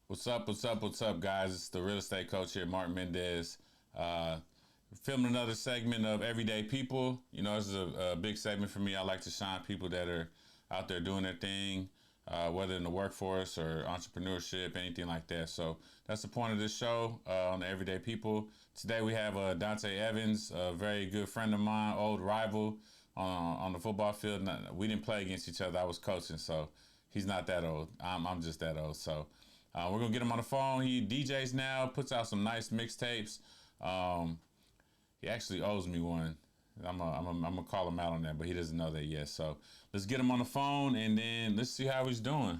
What's up? What's up? What's up, guys? It's the real estate coach here, Marc Mendez. Filming another segment of Everyday People. You know, this is a big segment for me. I like to shine people that are out there doing their thing, whether in the workforce or entrepreneurship, anything like that. So that's the point of this show on the Everyday People. Today we have Dontay Evans, a very good friend of mine, old rival on the football field. We didn't play against each other. I was coaching, so he's not that old. I'm just that old. So we're gonna get him on the phone. He DJs now, puts out some nice mixtapes. He actually owes me one. I'm gonna call him out on that, but he doesn't know that yet. So let's get him on the phone and then let's see how he's doing.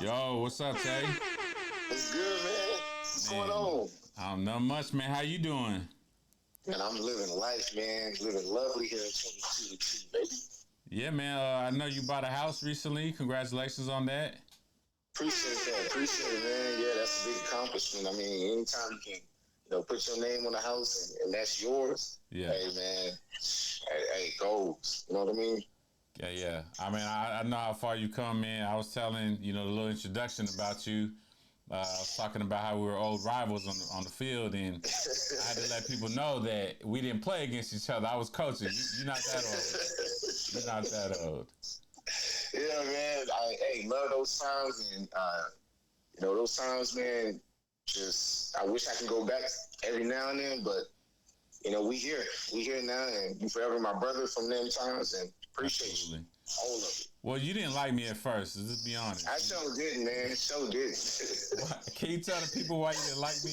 Yo, what's up, Tay? It's good, man. What's going on? I don't know much, man. How you doing? Man, I'm living life, man. Living lovely here in 2022, baby. Yeah, man. I know you bought a house recently. Congratulations on that. Appreciate it, man. Yeah, that's a big accomplishment. I mean, anytime you can, put your name on a house and that's yours. Yeah. Hey, man. Hey, goals. You know what I mean? Yeah. I mean, I know how far you come, man. I was telling, the little introduction about you. I was talking about how we were old rivals on the field, and I had to let people know that we didn't play against each other. I was coaching. You're not that old. You're not that old. Yeah, man. I love those times, and those times, man. Just I wish I could go back every now and then, but we here now, and you forever my brother from them times, and appreciate you. All of it. Well, you didn't like me at first. Let's be honest. I sure didn't, man. Sure didn't. Can you tell the people why you didn't like me?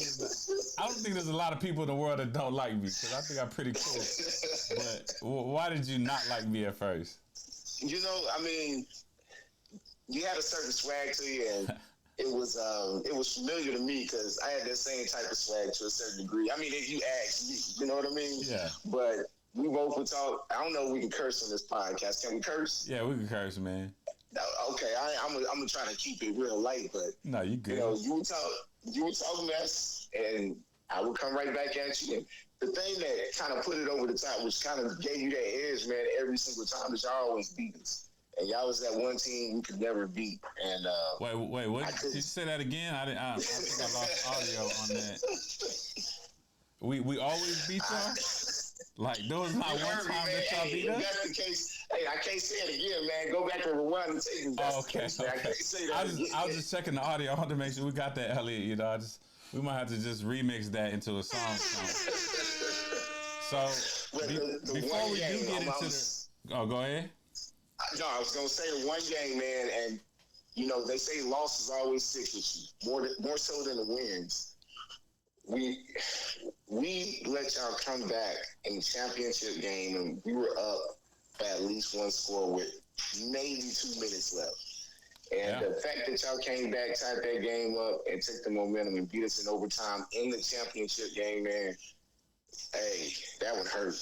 I don't think there's a lot of people in the world that don't like me because I think I'm pretty cool. But why did you not like me at first? I mean, you had a certain swag to you, and it was familiar to me because I had that same type of swag to a certain degree. I mean, if you ask me, you know what I mean? Yeah. But we both would talk. I don't know if we can curse on this podcast. Can we curse? Yeah, we can curse, man. Okay, I'm gonna try to keep it real light, but no, you good. You would talk mess, and I would come right back at you. And the thing that kind of put it over the top, which kind of gave you that edge, man, every single time, is y'all always beat us. And y'all was that one team we could never beat. And wait, what? Did you say that again? I think I lost audio on that. We always beat y'all. Like, there was not one time that y'all beat us? If that's the case, hey, I can't say it again, man. Go back and rewind and take it. Okay. I can't say that I was just checking the audio. I want to make sure we got that, Elliot. We might have to just remix that into a song. So, before we do get into the... Oh, go ahead. No, I was going to say the one game, man, and, they say losses always stick with you, more so than the wins. We let y'all come back in the championship game, and we were up by at least one score with maybe 2 minutes left. And the fact that y'all came back, tied that game up, and took the momentum and beat us in overtime in the championship game, man, hey, that would hurt.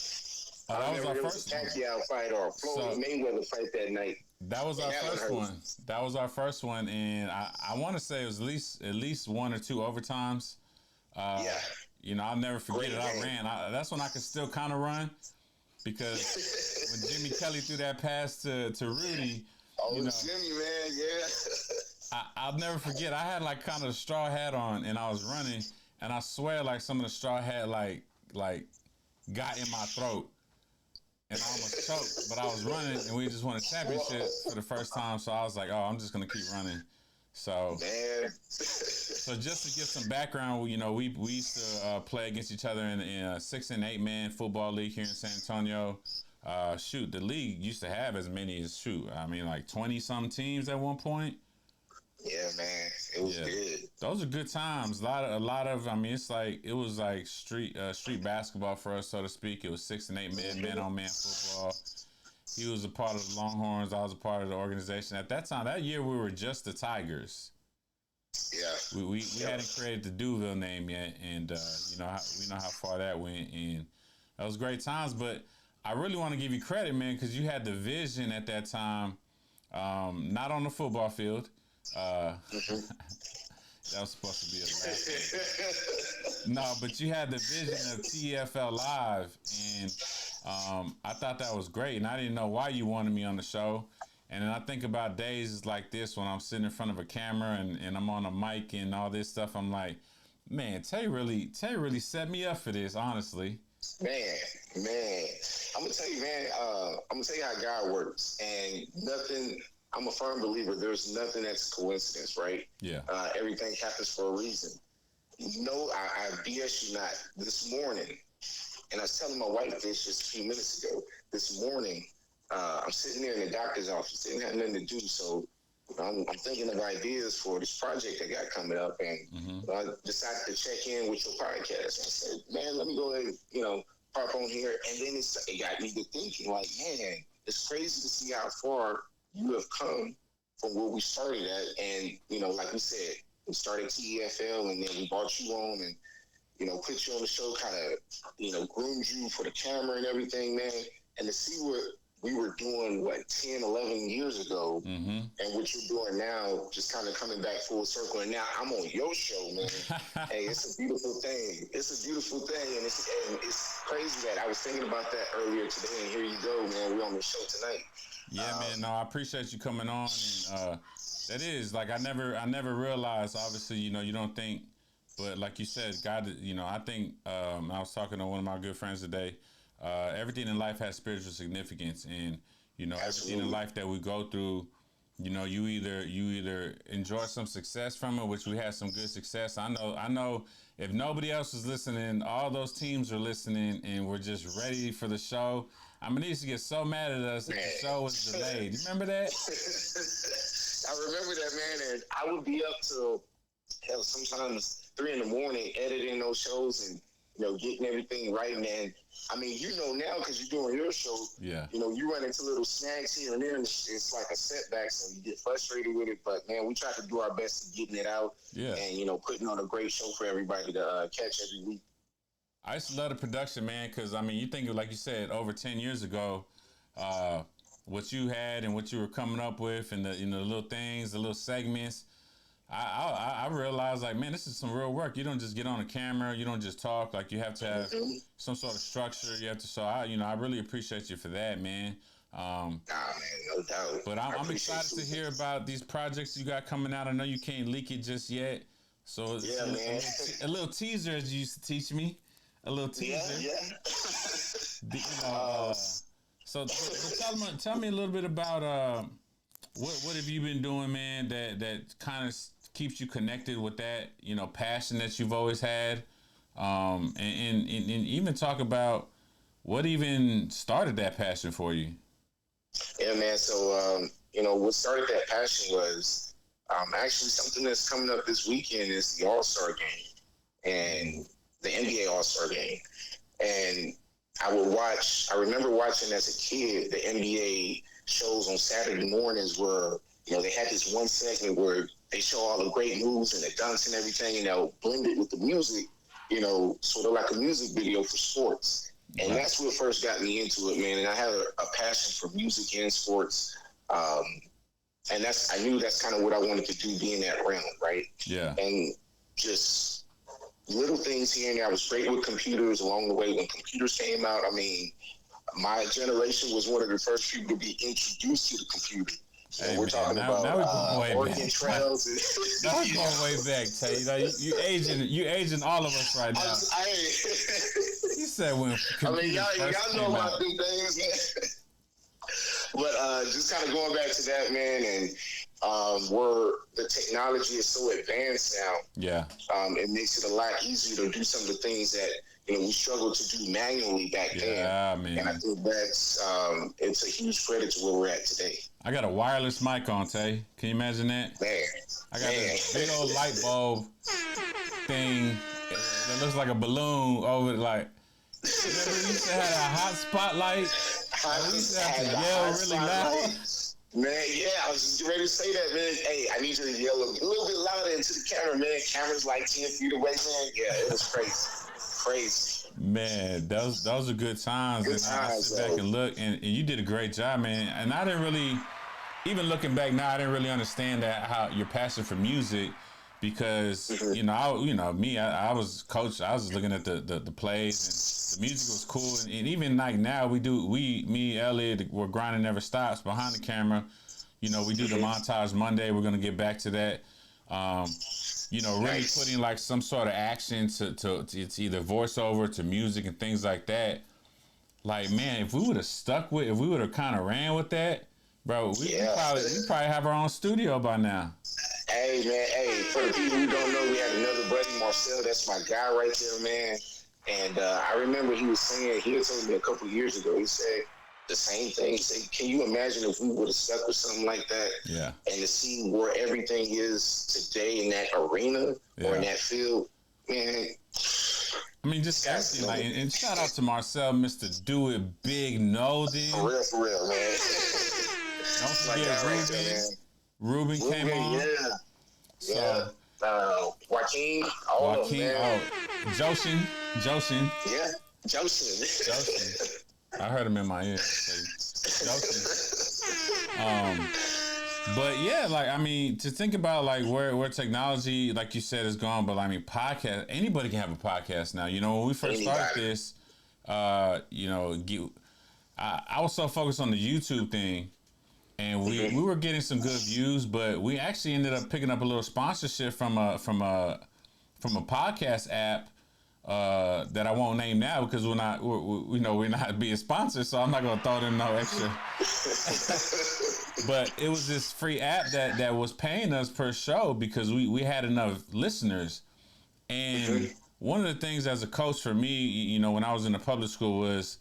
That was our first one. Pacquiao fight or a Floyd Mayweather fight that night. That was our first one. That was our first one, and I want to say it was at least one or two overtimes. I'll never forget it. I ran. That's when I could still kind of run because when Jimmy Kelly threw that pass to Rudy. Jimmy, man, yeah. I'll never forget. I had like kind of a straw hat on, and I was running, and I swear like some of the straw hat like got in my throat. And I almost choked, but I was running, and we just won a championship for the first time. So I was like, "Oh, I'm just gonna keep running." So, so just to give some background, we used to play against each other in a 6 and 8 man football league here in San Antonio. The league used to have as many as like 20 some teams at one point. Yeah, man, it was good. Those are good times. A lot of. I mean, it was like street basketball for us, so to speak. It was 6 and 8 man on man football. He was a part of the Longhorns. I was a part of the organization at that time. That year, we were just the Tigers. Yeah, we hadn't created the Duville name yet, and we know how far that went, and that was great times. But I really want to give you credit, man, because you had the vision at that time, not on the football field. That was supposed to be a laugh. No, but you had the vision of TFL Live, and I thought that was great, and I didn't know why you wanted me on the show. And then I think about days like this when I'm sitting in front of a camera and I'm on a mic and all this stuff. I'm like, man, Tay really set me up for this, honestly. Man, I'm gonna tell you, man. I'm gonna tell you how God works, and nothing. I'm a firm believer. There's nothing that's coincidence, right? Yeah. Everything happens for a reason. No, I BS you not. This morning, and I was telling my wife this just a few minutes ago. This morning, I'm sitting there in the doctor's office. Didn't have nothing to do, so I'm thinking of ideas for this project I got coming up, and I decided to check in with your podcast. And I said, man, let me go ahead and, pop on here. And then it got me to thinking, like, man, it's crazy to see how far you have come from where we started at. And, like we said, we started TEFL, and then we brought you on and, put you on the show, kind of, groomed you for the camera and everything, man. And to see what we were doing, 10, 11 years ago, and what you're doing now, just kind of coming back full circle. And now I'm on your show, man. Hey, it's a beautiful thing. It's a beautiful thing. And it's crazy that I was thinking about that earlier today. And here you go, man. We're on the show tonight. Yeah, man. No, I appreciate you coming on. And that is, like, I never realized, obviously, you don't think, but like you said, God, I think, I was talking to one of my good friends today. Everything in life has spiritual significance, and everything in life that we go through, you either enjoy some success from it, which we had some good success. I know if nobody else was listening, all those teams are listening, and we're just ready for the show. I mean, they used to get so mad at us if the show was delayed. You remember that? I remember that, man, and I would be up till sometimes 3 a.m. editing those shows and getting everything right, man. I mean, now because you're doing your show, yeah. You run into little snags here and there, and it's like a setback, so you get frustrated with it. But, man, we try to do our best to getting it out and, putting on a great show for everybody to catch every week. I used to love the production, man, because, I mean, you think of, like you said, over 10 years ago, what you had and what you were coming up with and the the little things, the little segments, I realized, like, man, this is some real work. You don't just get on a camera. You don't just talk. Like, you have to have some sort of structure. You have to. So, I really appreciate you for that, man. Man, no doubt. But I'm excited to hear about these projects you got coming out. I know you can't leak it just yet. So, yeah, man. A little teaser, as you used to teach me. A little teaser. Yeah. So tell me a little bit about what have you been doing, man, that kind of keeps you connected with that, passion that you've always had, and even talk about what even started that passion for you. Yeah, man. So, what started that passion was actually something that's coming up this weekend is the All-Star game and the NBA All-Star game. And I remember watching as a kid the NBA shows on Saturday mornings where, they had this one segment where they show all the great moves and the dunks and everything, and they'll blend it with the music, sort of like a music video for sports. And that's what first got me into it, man. And I had a passion for music and sports. And I knew that's kind of what I wanted to do, be in that realm, right? Yeah. And just little things here and there. I was great with computers along the way. When computers came out, I mean, my generation was one of the first people to be introduced to the computer. And we're talking about Oregon Trails. Now we're going way back, Tay. You aging all of us right now. You said when y'all know about them things, man. But just kind of going back to that, man, and where the technology is so advanced now, it makes it a lot easier to do some of the things that we struggled to do manually back then. Man. And I think that's it's a huge credit to where we're at today. I got a wireless mic on, Tay. Can you imagine that? Man, I got this big old light bulb thing that looks like a balloon over, like, remember we used to have a hot spotlight? We used to have to yell really loud. Man, yeah, I was just ready to say that, man. Hey, I need you to yell a little bit louder into the camera, man. Camera's like 10 feet away, man. Yeah, it was crazy. Man, those are good times. I sit back and look, and you did a great job, man. And I didn't really, even looking back now, I didn't really understand how your passion for music, because I was coach. I was looking at the plays, and the music was cool, and even like now me, Elliot, we're grinding never stops behind the camera. We do the montage Monday. We're gonna get back to that. Really putting like some sort of action to it's either voiceover to music and things like that. Like, man, if we would have kind of ran with that, bro, we probably have our own studio by now. Hey, man, for the people who don't know, we had another buddy, Marcel. That's my guy right there, man. And I remember he was saying, he had told me a couple years ago, he said the same thing. He said, can you imagine if we would have stuck with something like that? Yeah. And to see where everything is today in that arena or in that field, man. I mean, just everything. Like, and shout out to Marcel, Mr. Do It Big No, then. For real, man. Don't forget Ruben came on. Yeah. So, Joaquin. Joshin. Yeah, Joshin. I heard him in my ear. But yeah, like, I mean, to think about like where technology, like you said, is gone. But I mean, podcast, anybody can have a podcast now. When we first started this, I was so focused on the YouTube thing, and we were getting some good views, but we actually ended up picking up a little sponsorship from a podcast app that I won't name now because we're not being sponsored, so I'm not gonna throw them no extra. But it was this free app that was paying us per show because we had enough listeners. And one of the things as a coach for me, when I was in the public school was,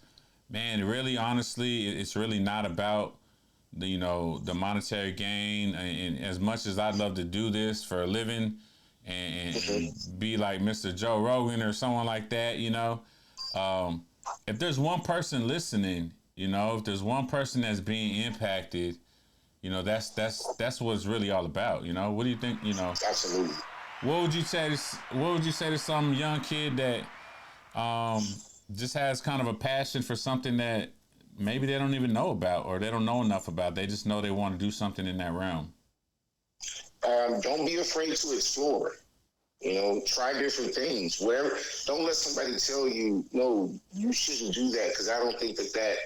man, really honestly, it's really not about the monetary gain. And as much as I'd love to do this for a living and be like Mr. Joe Rogan or someone like that, if there's one person listening, if there's one person that's being impacted, that's what it's really all about. What do you think? Absolutely. What would you say to some young kid that just has kind of a passion for something that maybe they don't even know about or they don't know enough about? They just know they want to do something in that realm. Don't be afraid to explore. Try different things. Don't let somebody tell you, no, you shouldn't do that because I don't think that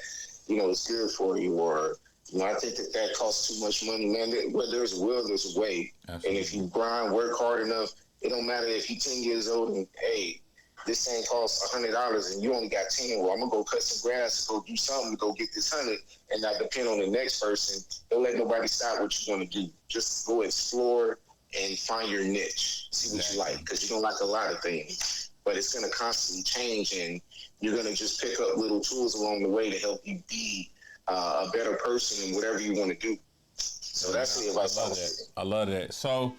is good for you, or I think that costs too much money, man. Where there's a will, there's a way. Absolutely. And if you grind, work hard enough, it don't matter if you're 10 years old and, hey, this thing costs $100 and you only got 10. Well, I'm going to go cut some grass, go do something to go get this 100 and not depend on the next person. Don't let nobody stop what you're going to do. Just go explore and find your niche. See what you like, because you're going to like a lot of things. But it's going to constantly change, and you're going to just pick up little tools along the way to help you be a better person in whatever you want to do. So that's the advice. I love that. So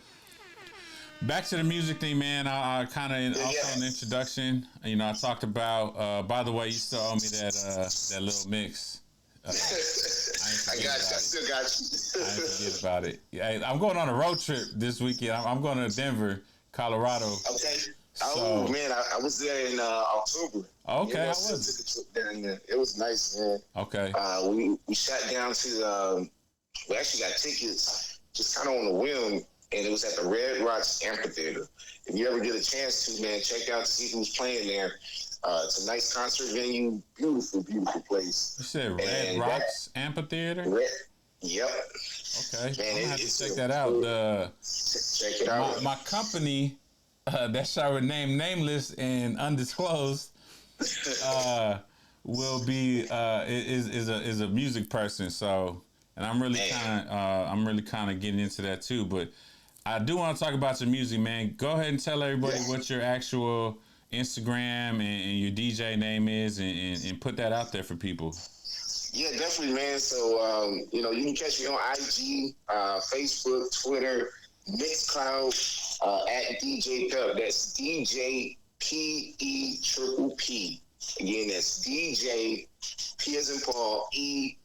back to the music thing, man. I kind of also in the introduction, I talked about. By the way, you still owe me that little mix. I got you. I still got you. I ain't forget about it. Yeah, I'm going on a road trip this weekend. I'm going to Denver, Colorado. Okay. So, man, I was there in October. Okay, I took a trip down there. It was nice, man. Okay. We shot down to. We actually got tickets just kind of on the whim, and it was at the Red Rocks Amphitheater. If you ever get a chance to, man, check out to see who's playing there. It's a nice concert venue, beautiful, beautiful place. You said Red Rocks Amphitheater? Yep. Okay, man, I'm gonna have to check that out. Check it out. My company, that shall remain nameless and undisclosed, will be is a music person. So, and I'm really kind of getting into that too. But I do want to talk about your music, man. Go ahead and tell everybody what your actual Instagram and your DJ name is, and put that out there for people. Yeah, definitely, man. So, you can catch me on IG, Facebook, Twitter, Mixcloud, at DJ Pep. That's DJ PEPP. Again, that's DJ P as in Paul, EPPP.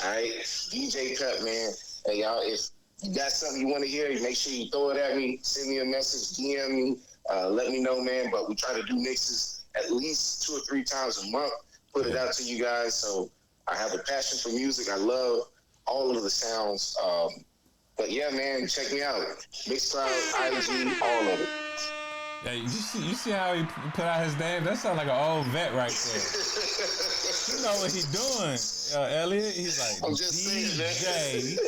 All right, DJ Pep, man. Hey, y'all, if you got something you want to hear, make sure you throw it at me. Send me a message, DM me, let me know, man. But we try to do mixes at least 2 or 3 times a month. Put it out to you guys. So I have a passion for music. I love all of the sounds. But yeah, man, check me out. Mixcloud, IG, all of it. Yeah, you see how he put out his name? That sounds like an old vet right there. You know what he doing, Elliot? He's like, I'm just saying, DJ.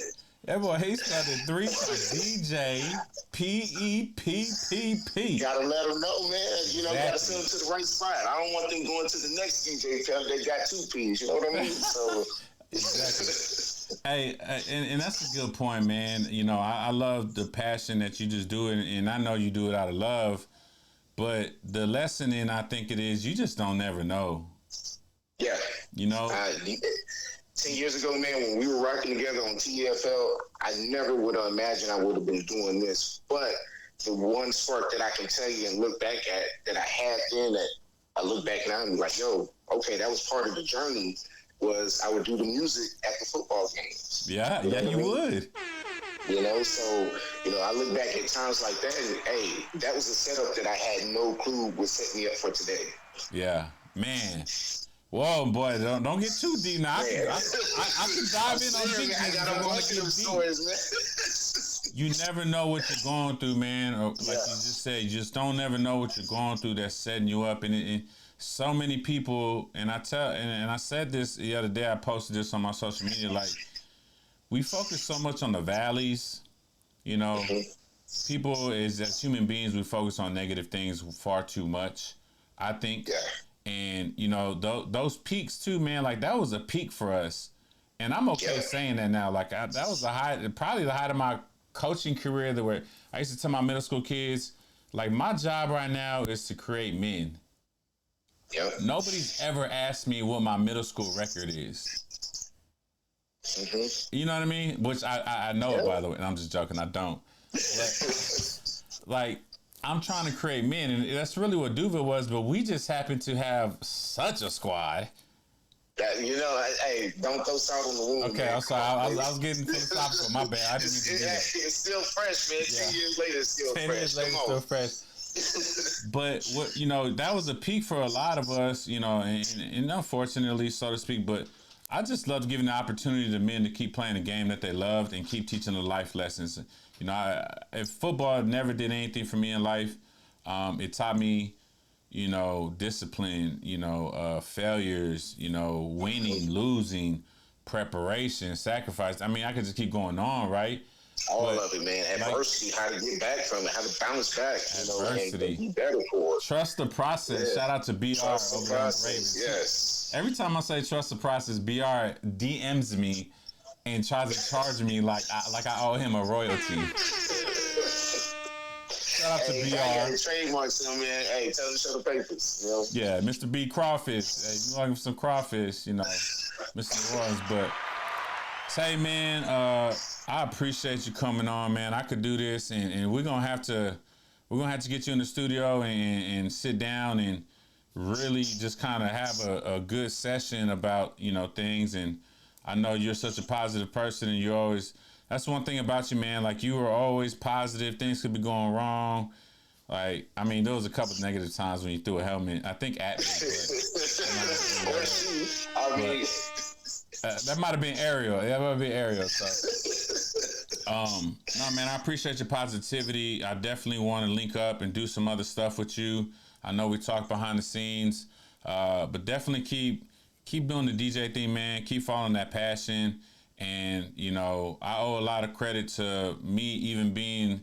That boy, he started 3 times. DJ P-E-P-P-P. Gotta let them know, man. You know, gotta send them to the right spot. I don't want them going to the next DJ tell they got 2 P's. You know what I mean? So exactly. Hey, and that's a good point, man. You know, I love the passion that you just do it, and I know you do it out of love. But the lesson in, I think it is, you just don't never know. Yeah. You know? 10 years ago, man, when we were rocking together on TFL, I never would have imagined I would have been doing this. But the one spark that I can tell you and look back at that I had then, that I look back now and be like, yo, okay, that was part of the journey, was I would do the music at the football games. Yeah, you would. You know, so, you know, I look back at times like that and, hey, that was a setup that I had no clue would set me up for today. Yeah, man. Whoa, boy, don't get too deep now. I can dive in on big I got a bunch of stories, man. You never know what you're going through, man. Or like you just said, you just don't never know what you're going through that's setting you up. And so many people, and I said this the other day, I posted this on my social media, like, we focus so much on the valleys, you know. People, as human beings, we focus on negative things far too much, I think. Yeah. And, you know, those peaks too, man, like that was a peak for us. And I'm okay saying that now. Like that was probably the height of my coaching career, where I used to tell my middle school kids, like, my job right now is to create men. Yep. Nobody's ever asked me what my middle school record is. Mm-hmm. You know what I mean? Which I know it, by the way. And I'm just joking. I don't. But, like, I'm trying to create men, and that's really what Duva was. But we just happen to have such a squad. You know, hey, don't throw salt on the wound. Okay, man. I'm sorry. I was getting philosophical. My bad. I didn't mean to do that. It's still fresh, man. Yeah. 10 years later, it's still 10 fresh. years later, still fresh. But what, you know, that was a peak for a lot of us, you know, and unfortunately, so to speak. But I just loved giving the opportunity to men to keep playing the game that they loved and keep teaching the life lessons. You know, if football never did anything for me in life, it taught me, you know, discipline, you know, failures, you know, winning, losing, preparation, sacrifice. I mean, I could just keep going on, right? All of it, man. Adversity, how to get back from it, how to bounce back, you know, and be better for it. Trust the process. Yeah. Shout out to BR trust over the process. on Ravens. Yes. Every time I say trust the process, BR DMs me and tries to charge me like I owe him a royalty. Shout out to BR. Trademarks him, man. Hey, tell him to show the papers. You know? Yeah, Mr. B Crawfish. Hey, you looking for some crawfish, you know, Mr. Lawrence. But say, man, I appreciate you coming on, man. I could do this, and we're gonna have to get you in the studio and sit down and really just kind of have a good session about, you know, things. And I know you're such a positive person, and you're always. That's one thing about you, man. Like, you were always positive. Things could be going wrong. Like, I mean, there was a couple of negative times when you threw a helmet, I think, at me. That might have been Ariel. That might have been Ariel. So, no, man, I appreciate your positivity. I definitely want to link up and do some other stuff with you. I know we talked behind the scenes, but definitely keep doing the DJ thing, man. Keep following that passion. And, you know, I owe a lot of credit to me even being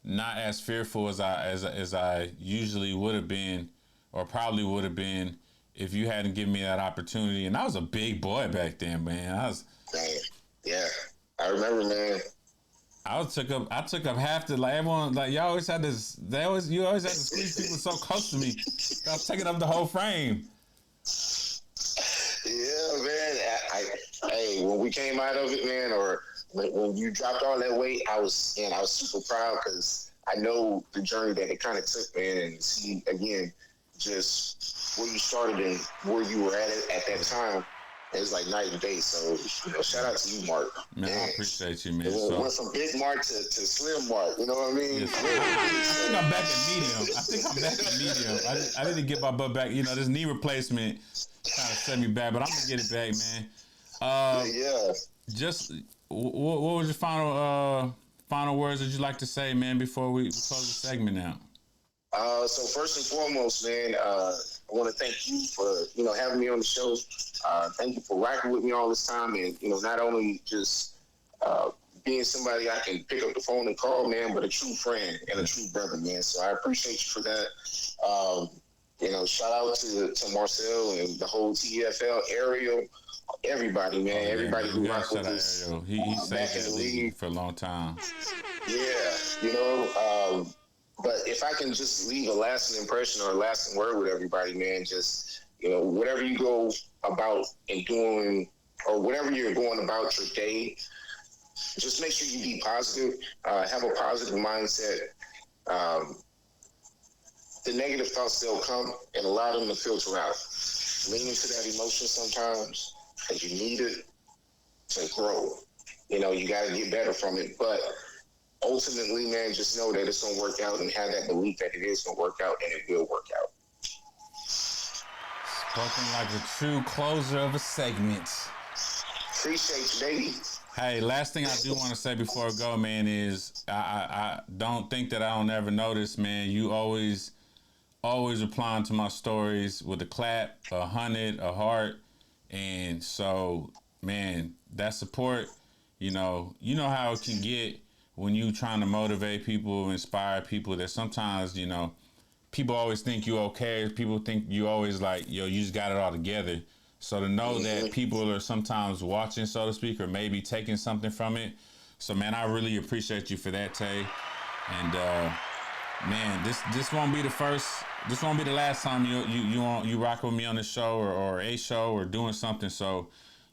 not as fearful as I usually would have been, or probably would have been, if you hadn't given me that opportunity. And I was a big boy back then, man. Yeah, I remember, man. I took up half the, like, everyone, like, you always had to squeeze people so close to me. I was taking up the whole frame. Yeah, man. Hey, when we came out of it, man, or when you dropped all that weight, I was super proud, because I know the journey that it kind of took, man, and see, again, just where you started and where you were at that time. It was like night and day. So, you know, shout out to you, Marc. Man, I appreciate you, man. It went from big Marc to slim Marc. You know what I mean? Yes, I think I'm back at medium. I didn't get my butt back. You know, this knee replacement kind of set me back, but I'm gonna get it back, man. Yeah. Just what was your final words that you'd like to say, man, before we close the segment out? So first and foremost, man, I want to thank you for, having me on the show. Thank you for rocking with me all this time, and, not only just being somebody I can pick up the phone and call, man, but a true friend and a true brother, man. So I appreciate you for that. Shout out to Marcel and the whole TFL, Ariel, everybody, man. Everybody who rocked with us. He saved that league for a long time. Yeah, but if I can just leave a lasting impression or a lasting word with everybody, man, just, whatever you go about and doing, or whatever you're going about your day, just make sure you be positive, have a positive mindset. The negative thoughts, they'll come, and allow them to filter out. Lean into that emotion sometimes, because you need it to grow. You got to get better from it. But ultimately, man, just know that it's going to work out, and have that belief that it is going to work out, and it will work out. Spoken like a true closer of a segment. Appreciate you, baby. Hey, last thing I do want to say before I go, man, is I don't think that I don't ever notice, man. You always replying to my stories with a clap, 100, a heart. And so, man, that support, you know how it can get when you trying to motivate people, inspire people, that sometimes, people always think you okay. People think you always like, you just got it all together. So to know that people are sometimes watching, so to speak, or maybe taking something from it. So, man, I really appreciate you for that, Tay. And, man, this won't be the first. This won't be the last time you rock with me on the show or a show or doing something. So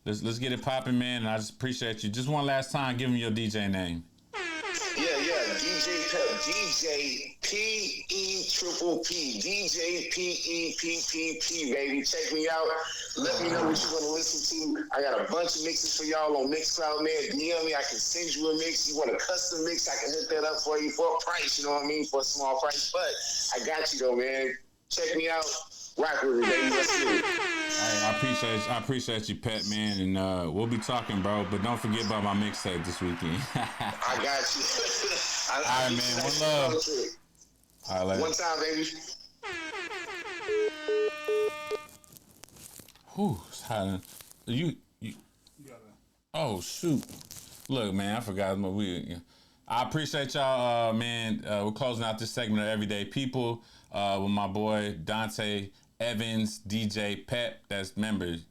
let's get it popping, man. And I just appreciate you. Just one last time, give me your DJ name. Yeah. DJ Pep. DJ P-E-P-P. DJ P-E-P-P-P, baby. Check me out. Let me know what you want to listen to. I got a bunch of mixes for y'all on Mixcloud, man. DM me. I can send you a mix. You want a custom mix, I can hook that up for you for a price, for a small price. But I got you, though, man. Check me out. Rock with me, baby. Let's do it. Hey, I appreciate you, Pet, man, and we'll be talking, bro. But don't forget about my mixtape this weekend. I got you. All right, man. One love. All right, one time, baby. Whew, it's hot. You gotta. Oh shoot! Look, man, I forgot my weird. I appreciate y'all, man. We're closing out this segment of Everyday People with my boy Dontay Evans, DJ Pep. That's members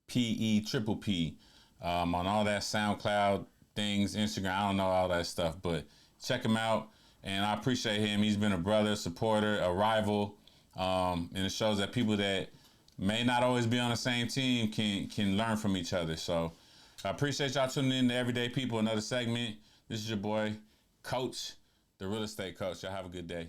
P-E-P-P. On all that SoundCloud things, Instagram. I don't know all that stuff, but check him out. And I appreciate him. He's been a brother, supporter, a rival, and it shows that people that may not always be on the same team can learn from each other. So I appreciate y'all tuning in to Everyday People, another segment. This is your boy, Coach, the real estate coach. Y'all have a good day.